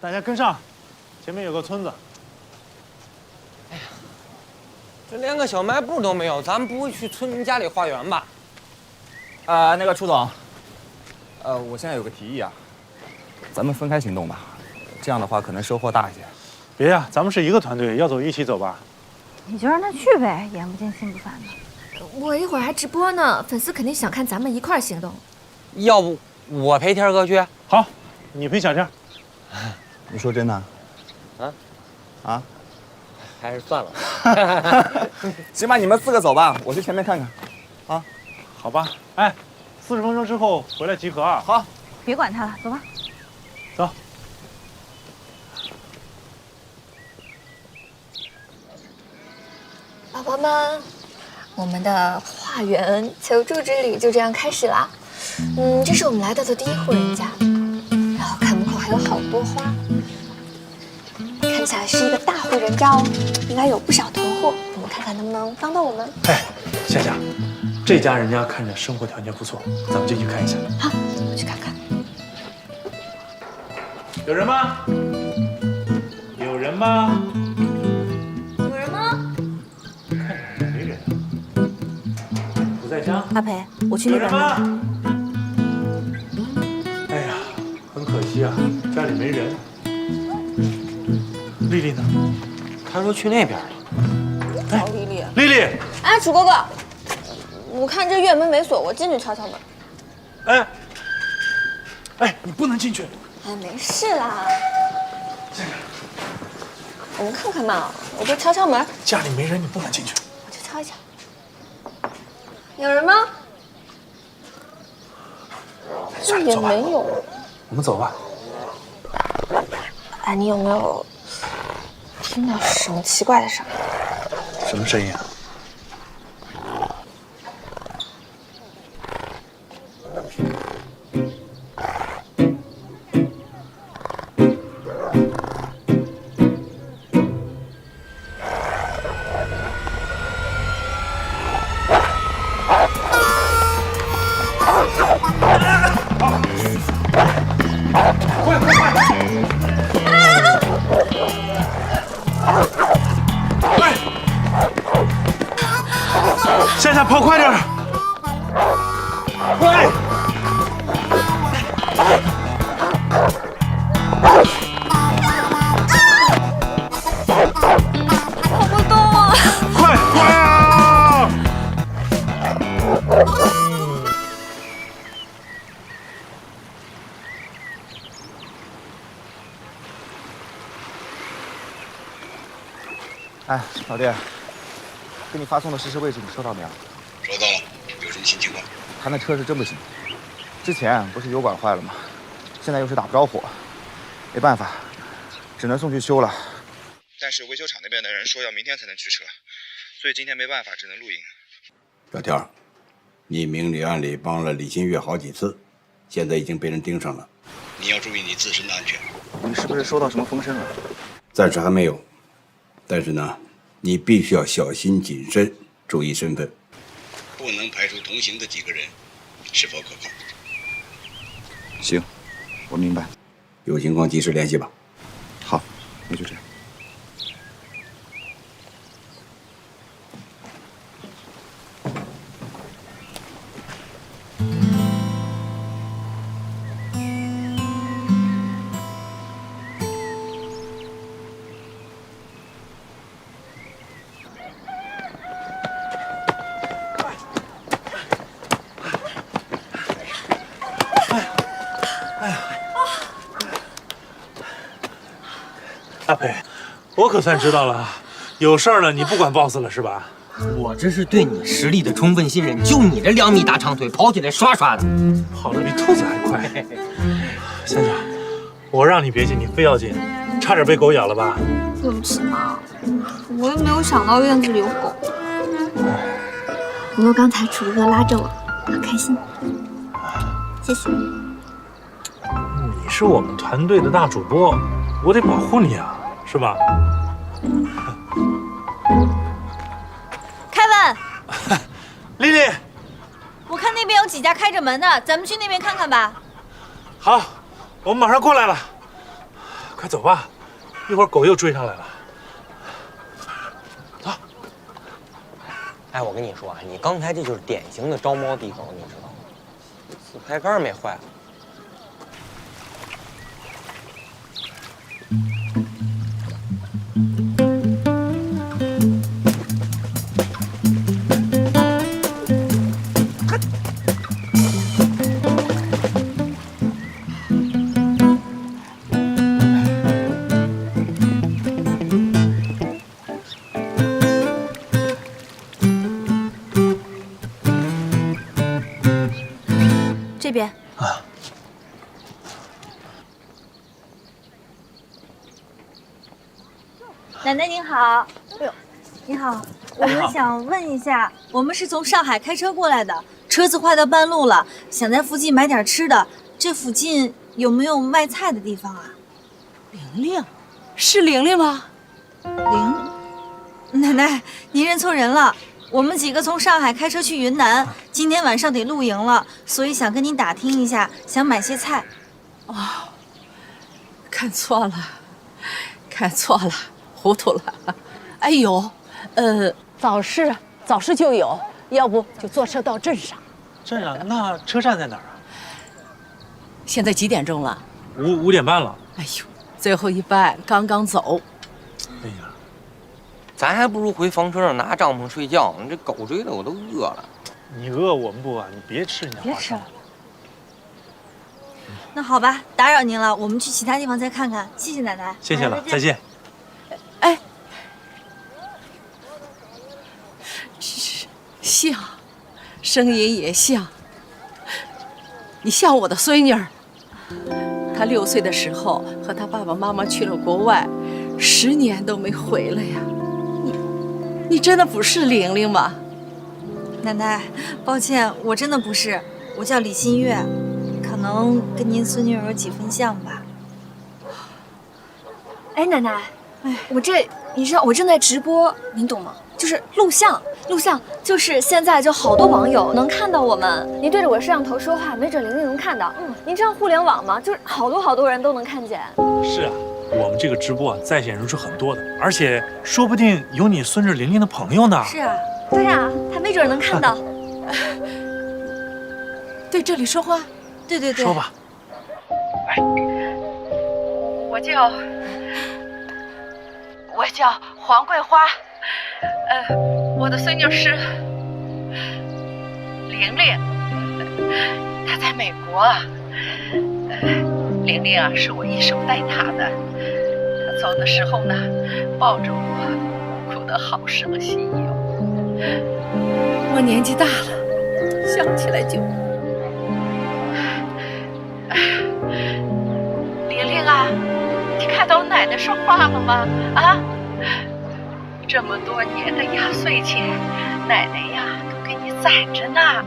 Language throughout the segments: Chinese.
大家跟上，前面有个村子。哎呀，这连个小卖部都没有，咱不会去村民家里化缘吧？那个楚总，我现在有个提议啊，咱们分开行动吧，这样的话可能收获大一些。别呀，咱们是一个团队，要走一起走吧。你就让他去呗，眼不见心不烦的。我一会儿还直播呢，粉丝肯定想看咱们一块儿行动。要不我陪天哥去？好，你陪小天。你说真的？啊？还是算了。行吧，你们4个走吧，我去前面看看。啊，好吧。哎，40分钟之后回来集合啊。好，别管他了，走吧。走。宝宝们，我们的化缘求助之旅就这样开始啦。这是我们来到的第1户人家，然后看门口还有好多花，看起来是一个大户人家哦，应该有不少囤货。我们看看能不能帮到我们。哎，夏夏，这家人家看着生活条件不错，咱们进去看一下。好，我去看看。有人吗？有人吗？有人吗？看着没人。不在家。阿培，我去那边有人吗看。？哎呀，很可惜啊，家里没人。丽丽呢？他说去那边了。找丽丽。丽丽，哎，楚哥哥，我看这院门没锁，我进去敲敲门。哎，哎，你不能进去。哎，没事啦。我们看看嘛，我就敲敲门。家里没人，你不能进去。我去敲一敲。有人吗？也算了，走吧。没有。我们走吧。哎，你有没有听到什么奇怪的声音？什么声音啊？夏夏，跑快点儿！快！跑不动啊！快快啊！哎，老弟，给你发送的实时位置你收到没有？收到了，有什么新情况？他那车是真不行，之前不是油管坏了吗？现在又是打不着火，没办法，只能送去修了。但是维修厂那边的人说要明天才能取车，所以今天没办法，只能录音。小天，你明里暗里帮了李新月好几次，现在已经被人盯上了，你要注意你自身的安全。你是不是收到什么风声了？暂时还没有，但是呢，你必须要小心谨慎，注意身份，不能排除同行的几个人是否可靠。行，我明白。有情况及时联系吧。好，那就这样。阿培，我可算知道了，有事儿了你不管 boss 了是吧？我这是对你实力的充分信任，就你这2米大长腿，跑起来刷刷的。跑得比兔子还快。夏夏，我让你别进，你非要进，差点被狗咬了吧？对不起嘛，我也没有想到院子里有狗。不过刚才楚哥拉着我，很开心。谢谢。你是我们团队的大主播，我得保护你啊，是吧？凯文，丽丽，我看那边有几家开着门的，咱们去那边看看吧。好，我们马上过来了。快走吧，一会儿狗又追上来了。走。哎，我跟你说啊，你刚才这就是典型的招猫递狗，你知道吗？自拍杆没坏。这边啊，奶奶您好。哎呦，您好，我们想问一下，我们是从上海开车过来的，车子坏到半路了，想在附近买点吃的。这附近有没有卖菜的地方啊？玲玲，是玲玲吗？奶奶，您认错人了。我们几个从上海开车去云南，今天晚上得露营了，所以想跟您打听一下，想买些菜。哦，看错了，看错了，糊涂了。哎呦，早市就有，要不就坐车到镇上。镇上？那车站在哪儿啊？现在几点钟了5点半了。哎呦，最后一班刚刚走。哎呀，咱还不如回房车上拿帐篷睡觉呢。这狗追的我都饿了。你饿我们不饿，你别吃人家花生。那好吧，打扰您了，我们去其他地方再看看。谢谢奶奶。谢谢了，再见。哎，像，声音也像。你像我的孙女儿，她6岁的时候和她爸爸妈妈去了国外，10年都没回来呀。你真的不是玲玲吗？奶奶，抱歉，我真的不是，我叫李新月，可能跟您孙女有几分像吧。哎，奶奶，你知道我正在直播，您懂吗？就是录像就是现在就好多网友能看到我们，您对着我摄像头说话，没准玲玲能看到。您知道互联网吗？就是好多人都能看见。是啊，我们这个直播啊，在线人数很多的，而且说不定有你孙女玲玲的朋友呢。是啊，对呀，他没准能看到。对这里说话。对对对，说吧。我叫黄桂花，我的孙女是玲玲，她在美国。玲玲啊，是我一手带大的。她走的时候呢，抱着我，哭得好伤心哟。我年纪大了，想起来就……玲玲啊，你看到奶奶说话了吗？啊，这么多年的压岁钱，奶奶呀都给你攒着呢。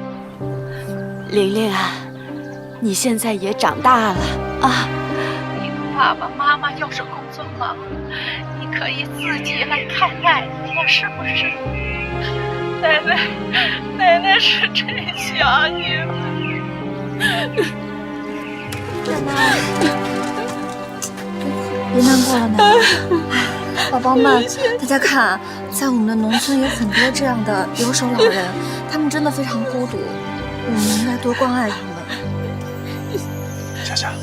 玲玲啊，你现在也长大了啊。你的爸爸妈妈要是工作忙，你可以自己来看奶奶呀，是不是？奶奶是真想你了。奶奶，别难过了，奶奶。宝宝们，大家看，在我们的农村有很多这样的留守老人，他们真的非常孤独，我们应该多关爱他们。夏夏，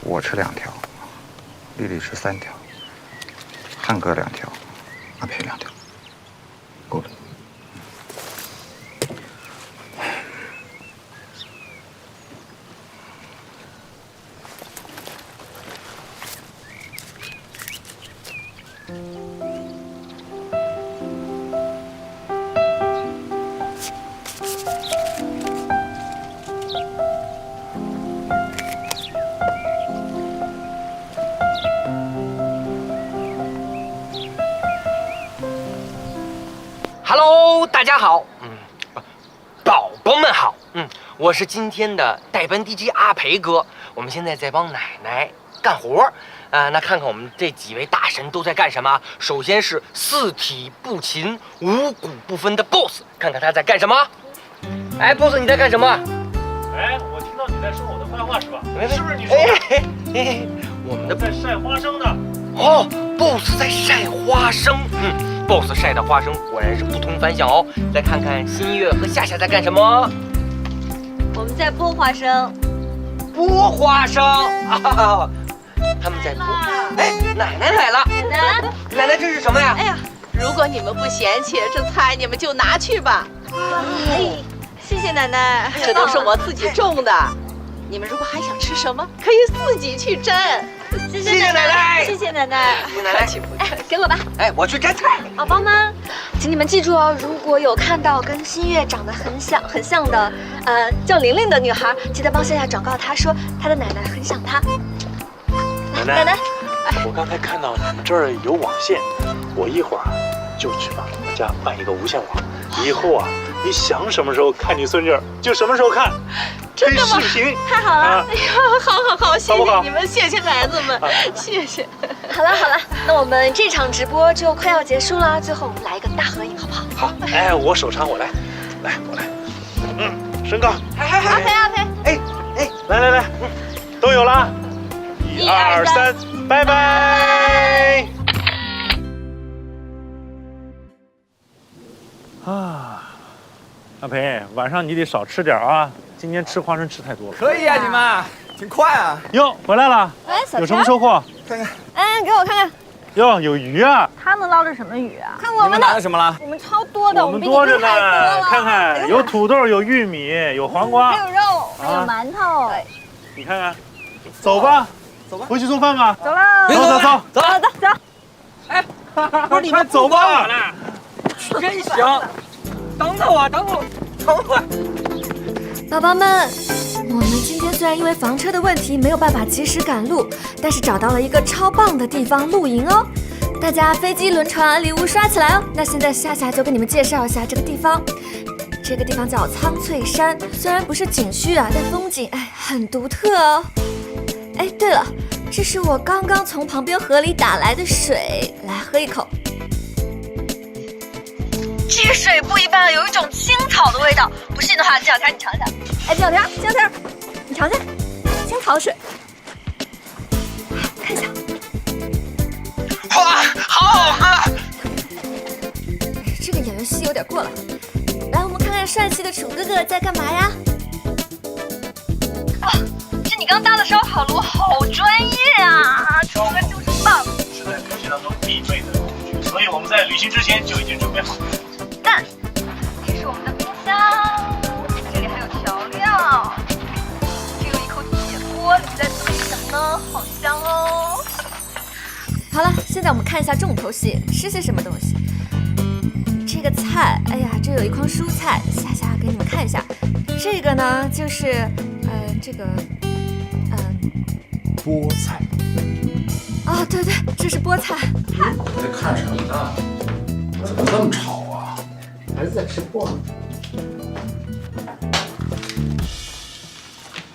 我吃2条，丽丽吃3条，汉哥2条，阿培2条，够了。Hello， 大家好，宝宝们好，我是今天的代班 DJ 阿培哥，我们现在在帮奶奶干活。那看看我们这几位大神都在干什么。首先是四体不勤、五谷不分的 BOSS， 看看他在干什么。哎 ，BOSS 你在干什么？哎，我听到你在说我的坏话是吧？是不是你说的？我们的在晒花生呢。哦 ，BOSS 在晒花生。BOSS 晒的花生果然是不同凡响哦。再看看新月和夏夏在干什么？我们在剥花生。剥花生啊！他们在剥。哎，奶奶来了！奶奶，这是什么呀？哎呀，如果你们不嫌弃，这菜你们就拿去吧。哎，谢谢奶奶，这都是我自己种的。你们如果还想吃什么，可以自己去摘。谢谢奶奶，谢谢奶奶。奶奶，哎，给我吧。哎，我去摘菜。宝宝们，请你们记住哦，如果有看到跟新月长得很像的，叫玲玲的女孩，记得帮夏夏转告她说，她的奶奶很想她。奶奶，我刚才看到你们这儿有网线，我一会儿就去把你们家办一个无线网。以后啊，你想什么时候看你孙女儿就什么时候看，可以视频。太好了！哎呀，好，谢谢你们，谢谢孩子们，谢谢。好了，那我们这场直播就快要结束了，最后我们来一个大合影，好不好？好，哎，我手长，我来，我来。身高。OK。来，都有了。1、2、3，拜拜。阿培，晚上你得少吃点啊，今天吃花生吃太多了。可以啊，你们挺快啊。哟，回来了，有什么收获？看看，给我看看。哟，有鱼啊！他们捞的什么鱼啊？看我们拿的什么了？我们超多的，我们多着呢。看看，有土豆，有玉米，有黄瓜，还有肉，还有馒头。你看看，走吧，回去做饭吧。走了。走。哎，不是你们走吧。真行，等等我。宝宝们，我们今天虽然因为房车的问题没有办法及时赶路，但是找到了一个超棒的地方露营哦。大家飞机、轮船、礼物刷起来哦。那现在夏夏就给你们介绍一下这个地方。这个地方叫苍翠山，虽然不是景区啊，但风景很独特哦。哎，对了，这是我刚刚从旁边河里打来的水，来喝一口。这个水不一般，有一种青草的味道。不信的话，这两天你尝一下。哎，这两天，你尝尝青草水，看一下。哇，好好喝！这个演员戏有点过了。来，我们看看帅气的楚哥哥在干嘛呀？哇，这你刚搭的烧烤炉好专业啊！楚哥就是棒。是在旅行当中必备的工具，所以我们在旅行之前就已经准备好了。赞！这是我们的冰箱，这里还有调料，这有一口铁锅，里面在做什么呢？好香哦！好了，现在我们看一下重头戏，吃些什么东西。这个菜，哎呀，这有一筐蔬菜，夏夏给你们看一下。这个呢，就是菠菜。啊，对，这是菠菜。你在看什么呢？怎么这么吵啊？儿子在吃播。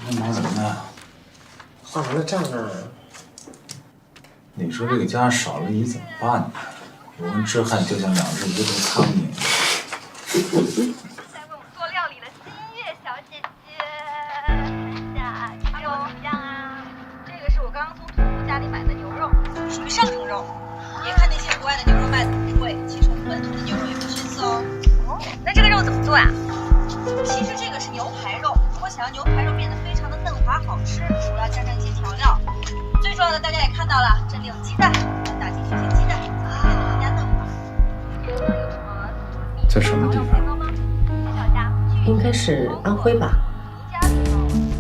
你忙什么呢？画完了账啊。你说这个家少了你怎么办呢？我跟志汉就像两只无头苍蝇。在为我们做料理的新月小姐姐，夏这个怎么样啊？这个是我刚刚从土夫家里买的牛肉，属于上乘肉。别看那些国外的牛肉卖的很贵，其实我们本土的牛肉也不逊色哦。那这个肉怎么做呀？其实这个是牛排肉，如果想要牛排肉变得非常的嫩滑好吃，主要加上一些调料。最重要的大家也看到了，这里有鸡蛋，要打进去些鸡蛋，变得更加嫩滑。有什么？在什么地方？应该是安徽吧。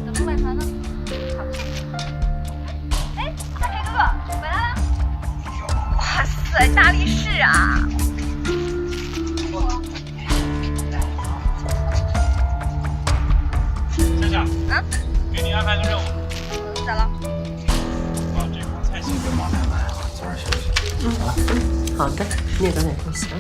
怎么卖船呢？哎，大黑哥哥回来了！哇塞，大力士啊！夏夏，给你安排个任务。咋了？把这筐菜先给忙开来，早点休息。好的，你也早点休息啊。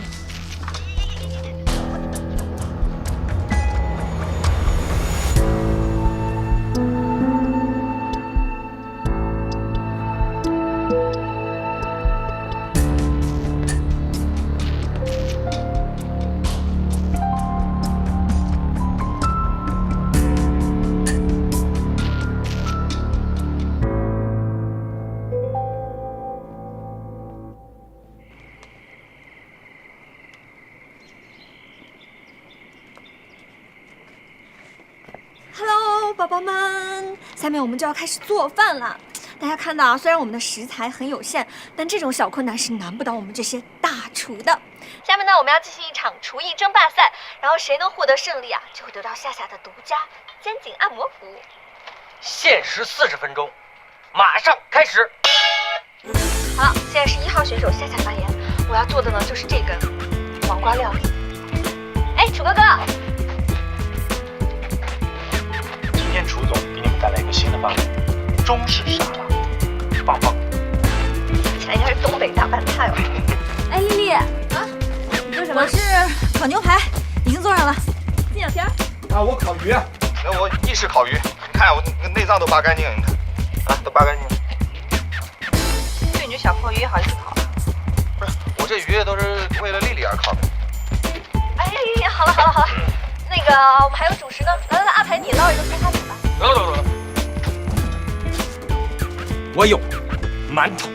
Hello， 宝宝们，下面我们就要开始做饭了。大家看到，虽然我们的食材很有限，但这种小困难是难不倒我们这些大厨的。下面呢，我们要进行一场厨艺争霸赛，然后谁能获得胜利啊，就会得到夏夏的独家肩颈按摩服务。限时40分钟，马上开始。好，现在是1号选手夏夏发言，我要做的呢就是这根黄瓜料理。哎，楚哥哥，今天楚总给你们带来一个新的方案，中式沙拉，棒棒。听起来应该是东北大拌菜哦。哎，丽丽啊，你做什么？我是烤牛排，已经做上了。进两片。啊，我烤鱼，那我意式烤鱼，你看我那个内脏都扒干净，你看，啊，都扒干净。对你这小破鱼好意思烤？不是，我这鱼都是为了丽丽而烤的。哎，好了，那个我们还有主食呢，来，阿培你捞一个葱花饼吧。走，我有馒头。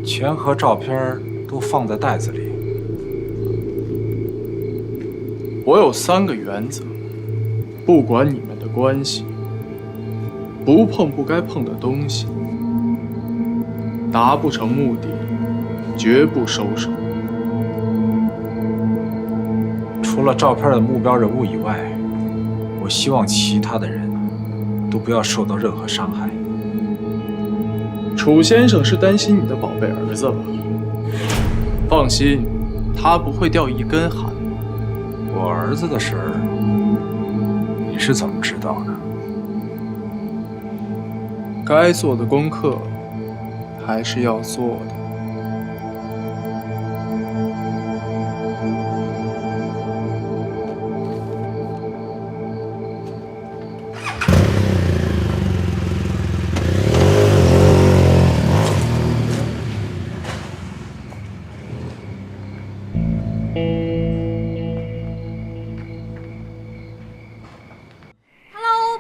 钱和照片都放在袋子里。我有3个原则，不管你们的关系，不碰不该碰的东西，达不成目的，绝不收手。除了照片的目标人物以外，我希望其他的人都不要受到任何伤害。楚先生是担心你的宝贝儿子吧？放心，他不会掉一根汗。我儿子的事儿，你是怎么知道的？该做的功课还是要做的。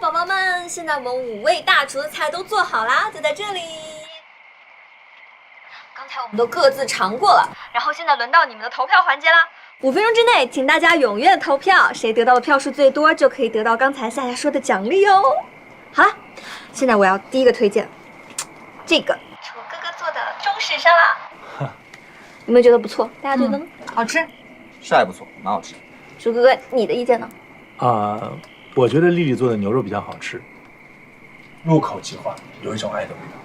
宝宝们，现在我们5位大厨的菜都做好啦，就在这里。刚才我们都各自尝过了，然后现在轮到你们的投票环节啦。5分钟之内，请大家踊跃投票，谁得到的票数最多，就可以得到刚才夏夏说的奖励哦。好了，现在我要第一个推荐，这个楚哥哥做的中式沙拉，有没有觉得不错？大家觉得呢？好吃。是还不错，蛮好吃。楚哥哥，你的意见呢？我觉得丽丽做的牛肉比较好吃，入口即化，有一种爱的味道。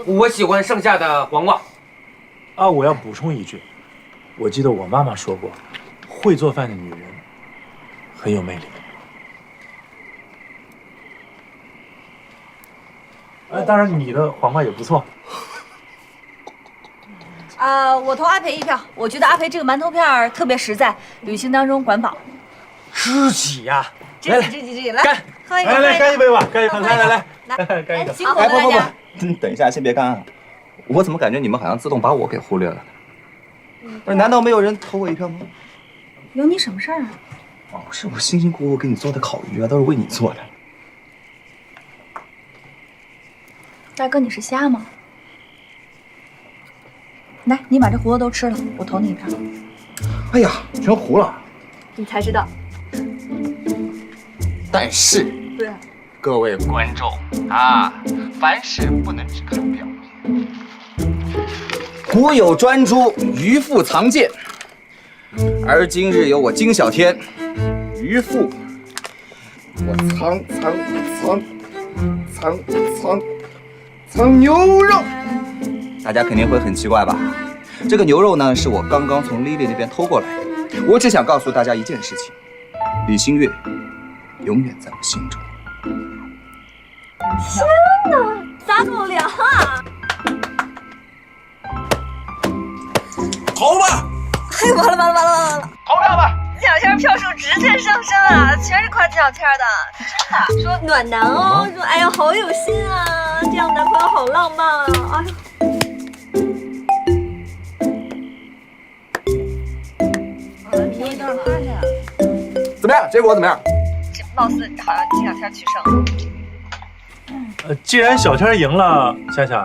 我喜欢剩下的黄瓜。我要补充一句，我记得我妈妈说过，会做饭的女人很有魅力。当然你的黄瓜也不错。我投阿培一票，我觉得阿培这个馒头片儿特别实在，旅行当中管饱。知己呀！知己，来干！喝一个，来干一杯吧，干一杯！来，干一个。辛苦了大家。等一下，先别干啊！我怎么感觉你们好像自动把我给忽略了？不是，难道没有人投我一票吗？有你什么事儿啊？不是我辛辛苦苦给你做的烤鱼啊，都是为你做的。大哥，你是瞎吗？来，你把这胡子都吃了，我投你一票。哎呀，全糊了。你才知道。但是，对，各位观众啊，凡事不能只看表面。古有专诸，渔父藏剑，而今日有我金小天，渔父，我藏牛肉。大家肯定会很奇怪吧？这个牛肉呢，是我刚刚从 Lily 那边偷过来的。我只想告诉大家一件事情：李新月永远在我心中。天哪，撒狗粮啊！投吧！哎，完了！投票吧！金小天票数直线上升啊，全是夸金小天的，真的说暖男哦，说哎呀好有心啊，这样男朋友好浪漫啊，哎呦。怎么样？结果怎么样？这貌似好像金小天取胜。既然小天赢了，夏夏，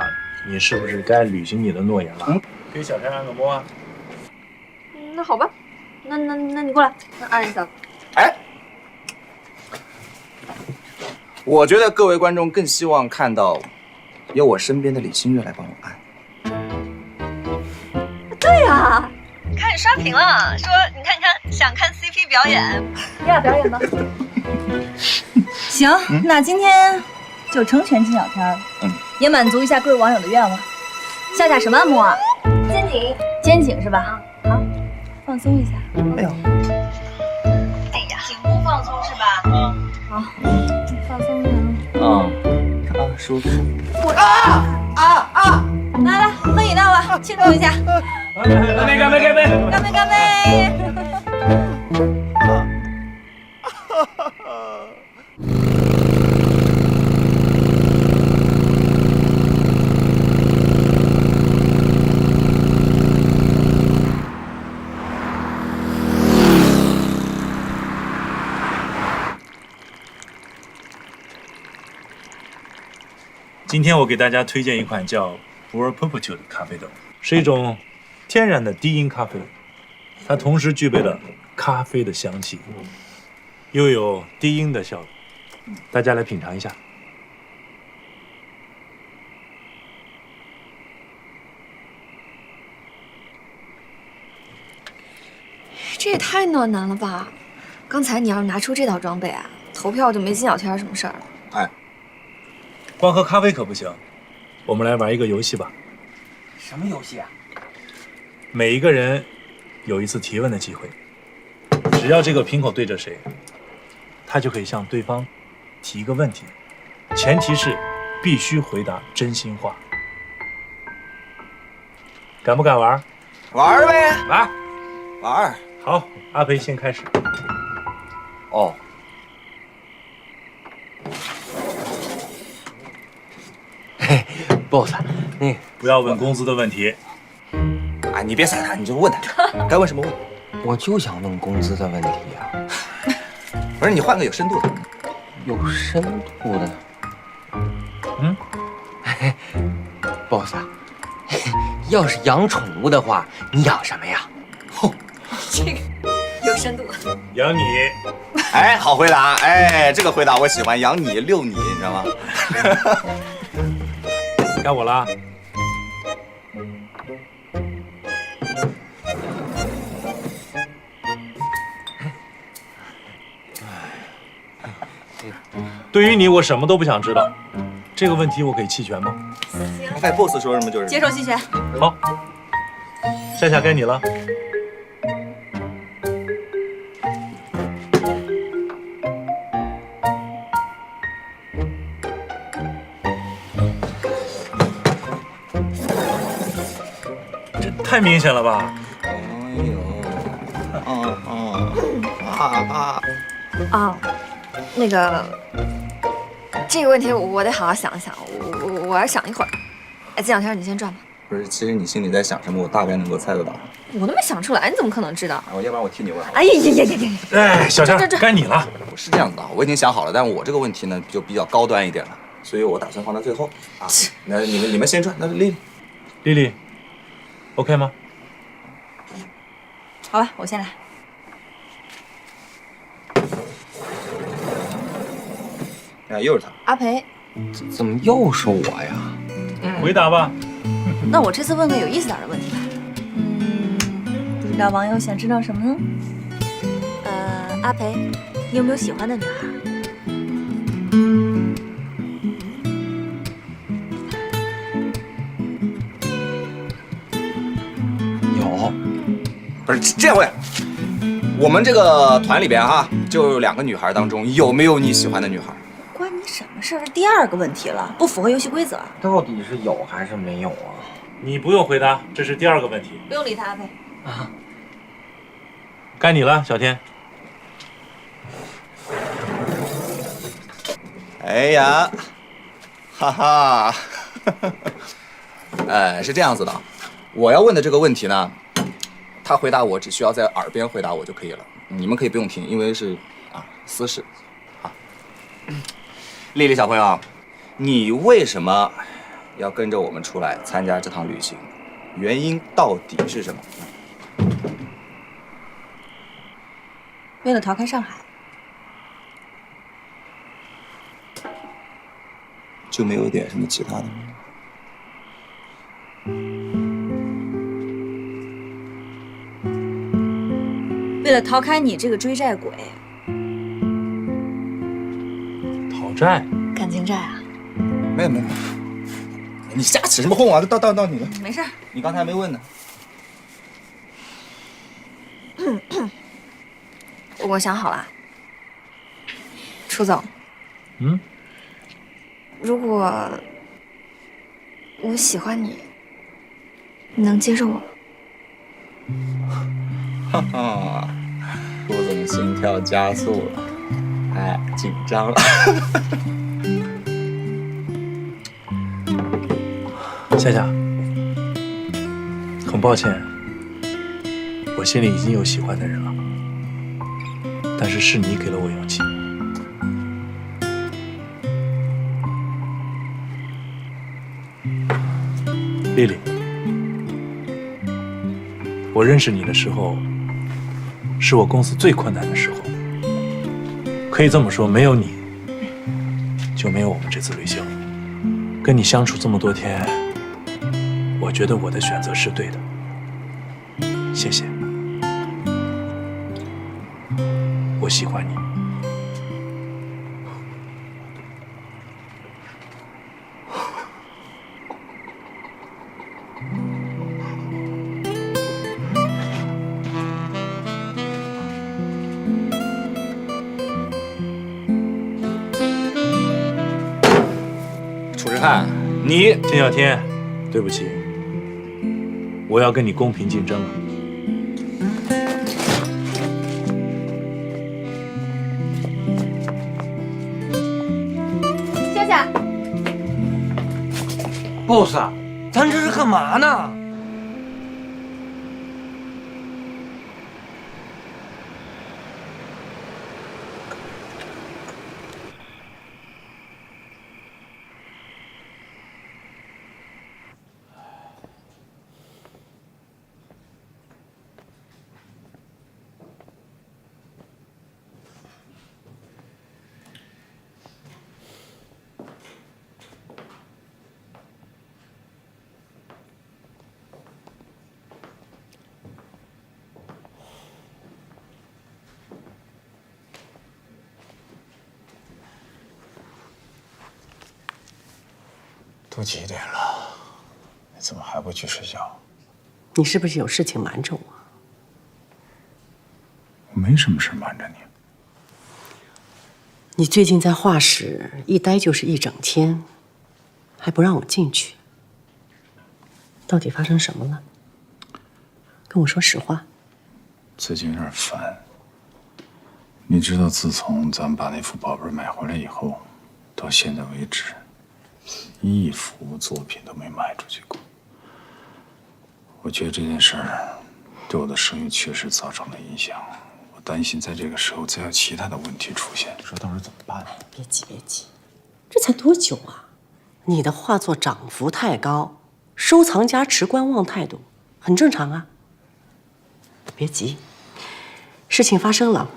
你是不是该履行你的诺言了？给小天按个摩啊。那好吧，那你过来，那按一下。哎，我觉得各位观众更希望看到有我身边的李新月来帮我按。对呀，看你刷屏了，说你看想看 CP 表演，你俩表演吧。行，那今天就成全金小天了，也满足一下各位网友的愿望。夏夏什么按摩啊？肩颈是吧？好，放松一下。哎呦，哎呀，颈部放松是吧？好，放松点。舒服。来，喝饮料吧，庆祝一下。干杯！干杯！今天我给大家推荐一款叫 Pure Perpetude 的咖啡豆，是一种天然的低因咖啡，它同时具备了咖啡的香气，又有低因的效果。大家来品尝一下。这也太暖男了吧！刚才你要是拿出这套装备啊，投票就没金小天什么事儿了。哎，光喝咖啡可不行，我们来玩一个游戏吧。什么游戏啊？每一个人有一次提问的机会，只要这个瓶口对着谁，他就可以向对方提一个问题，前提是必须回答真心话。敢不敢玩？玩呗，玩。好，阿培先开始。哦。boss， 你不要问工资的问题。哎，你别塞他，你就问他，该问什么问。我就想问工资的问题啊。不是，你换个有深度的。有深度的。boss，要是养宠物的话，你养什么呀？这个有深度。养你。哎，好回答，哎，这个回答我喜欢，养你遛你，你知道吗？该我了。对于你，我什么都不想知道。这个问题我可以弃权吗？哎，boss 说什么就是接受弃权。好，夏夏该你了。这太明显了吧？哎呦，啊，那个，这个问题我得好好想一想，我要想一会儿。哎，这两天你先转吧。不是，其实你心里在想什么，我大概能够猜得到。我都没想出来，你怎么可能知道？要不然我替你问好了。哎呀呀呀呀呀！哎，小夏，该你了。我是这样子的，我已经想好了，但我这个问题呢就比较高端一点了，所以我打算放到最后啊。那你们先转，那丽丽 ，OK 吗？好吧，我先来。哎，又是他。阿培，怎么又是我呀？回答吧。那我这次问个有意思点的问题吧。不知道网友想知道什么呢？阿培，你有没有喜欢的女孩？有。不是这样问，我们这个团里边哈，就有2个女孩当中，有没有你喜欢的女孩？关你什么事儿？是第2个问题了，不符合游戏规则。到底是有还是没有啊？你不用回答，这是第2个问题。不用理他，阿培。啊，该你了，小天。哎呀，哈哈，是这样子的，我要问的这个问题呢，他回答我只需要在耳边回答我就可以了，你们可以不用听，因为是私事。啊，丽丽小朋友，你为什么要跟着我们出来参加这趟旅行？原因到底是什么？为了逃开上海。就没有点什么其他的吗？为了逃开你这个追债鬼。讨债？感情债啊？没有，你瞎起什么哄啊？到你了。没事，你刚才还没问呢。我想好了，楚总。如果我喜欢你，你能接受我吗？哈哈，顾总心跳加速了，哎，紧张了。夏夏，很抱歉，我心里已经有喜欢的人了，但是你给了我勇气。丽丽，我认识你的时候，是我公司最困难的时候。可以这么说，没有你，就没有我们这次旅行。跟你相处这么多天，我觉得我的选择是对的。谢谢，我喜欢你。楚之汉，你金小天，对不起，我要跟你公平竞争了。夏夏 ，boss，咱这是干嘛呢？都几点了？你怎么还不去睡觉？你是不是有事情瞒着我？我没什么事瞒着你。你最近在画室一待就是一整天，还不让我进去，到底发生什么了？跟我说实话。最近有点烦。你知道，自从咱们把那幅宝贝买回来以后，到现在为止，一幅作品都没卖出去过。我觉得这件事儿对我的生意确实造成了影响。我担心在这个时候再有其他的问题出现，你说到时候怎么办呢？别急，别急，这才多久啊？你的画作涨幅太高，收藏家持观望态度，很正常啊。别急，事情发生了，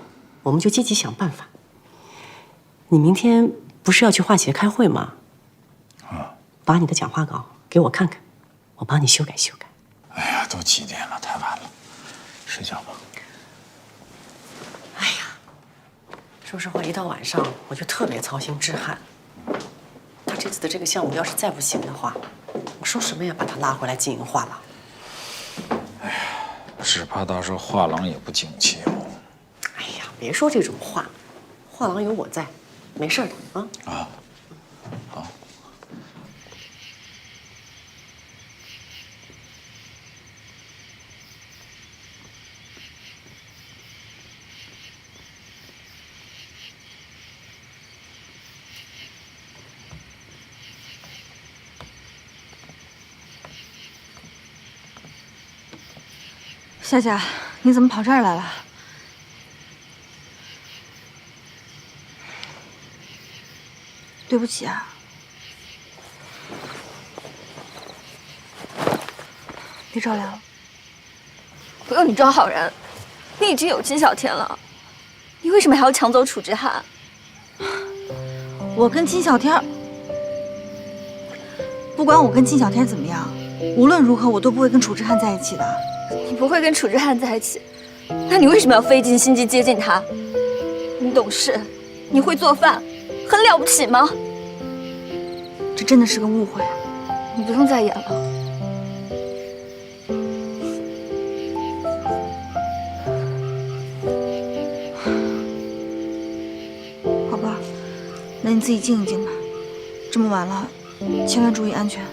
我们就积极想办法。你明天不是要去画协开会吗？啊，把你的讲话稿给我看看，我帮你修改修改。哎呀，都几点了，太晚了，睡觉吧。哎呀，说实话，一到晚上我就特别操心志翰。他这次的这个项目要是再不行的话，我说什么也把他拉回来经营画廊。哎呀，只怕到时候画廊也不景气哦。哎呀，别说这种话，画廊有我在，没事的啊。啊，好。夏夏，你怎么跑这儿来了？对不起啊。别着凉了。不用你装好人，你已经有金小天了，你为什么还要抢走楚之翰？我跟金小天，不管我跟金小天怎么样，无论如何我都不会跟楚之翰在一起的。你不会跟楚之翰在一起，那你为什么要费尽心机接近他？你懂事，你会做饭，很了不起吗？这真的是个误会。你不用再演了。好吧，那你自己静一静吧。这么晚了，千万注意安全。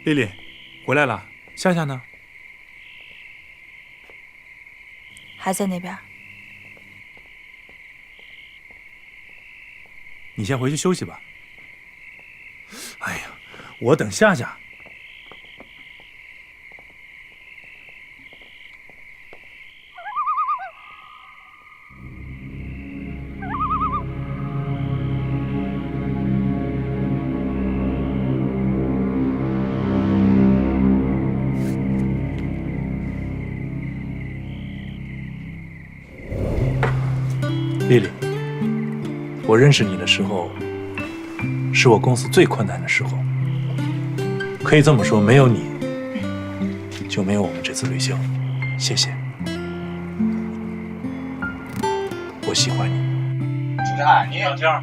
丽丽，回来了，夏夏呢？还在那边。你先回去休息吧。哎呀，我等夏夏。丽丽，我认识你的时候，是我公司最困难的时候。可以这么说，没有你，就没有我们这次旅行。谢谢，我喜欢你。楚之翰，你小天儿，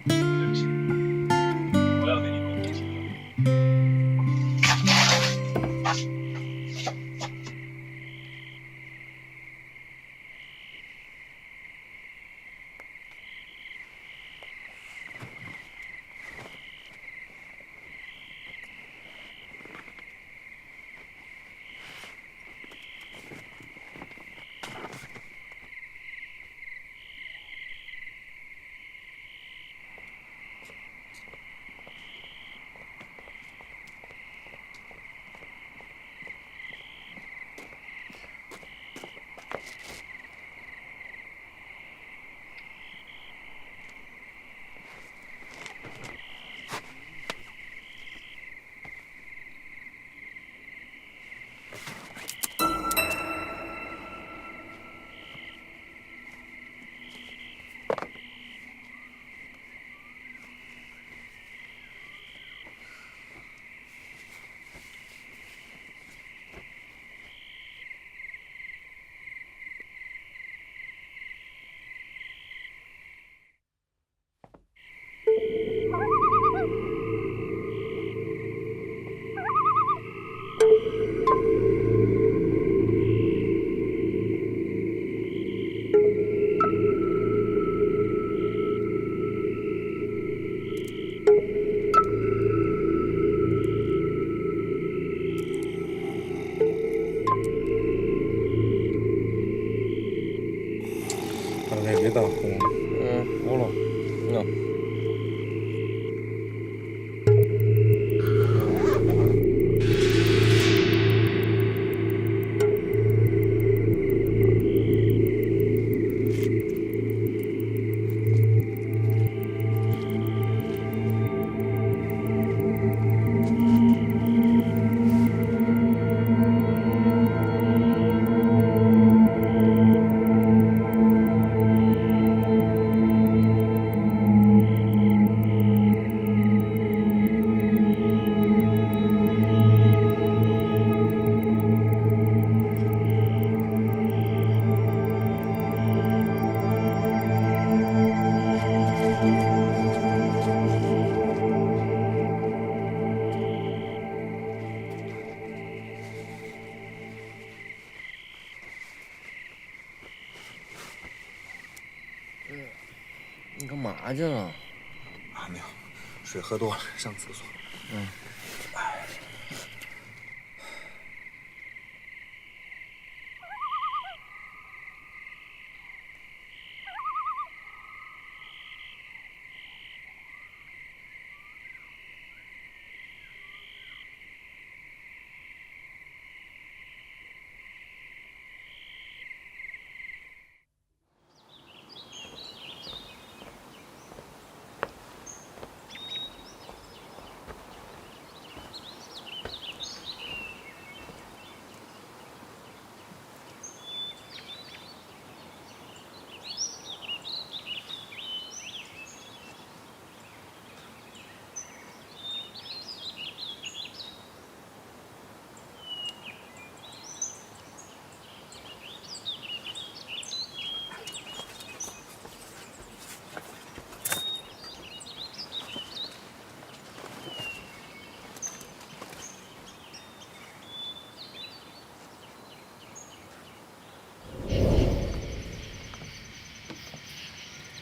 对不起，我要跟你分分清楚。别大呼。呼噜，你干嘛去了？啊，没有，水喝多了，上厕所。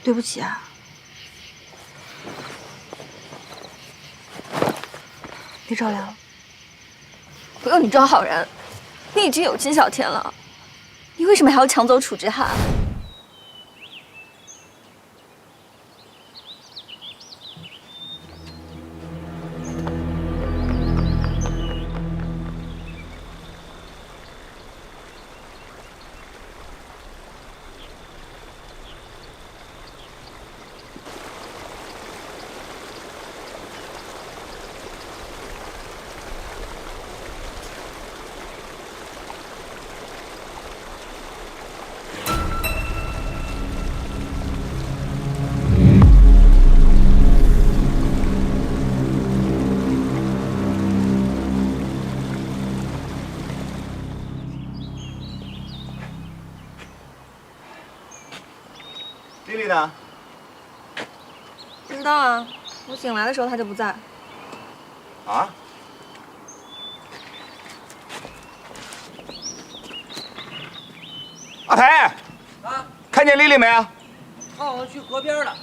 对不起啊，别着凉了。不用你装好人，你已经有金小天了，你为什么还要抢走楚之汉？丽丽呢？不知道啊，我醒来的时候他就不在。啊？阿培，看见丽丽没啊？好像去河边了。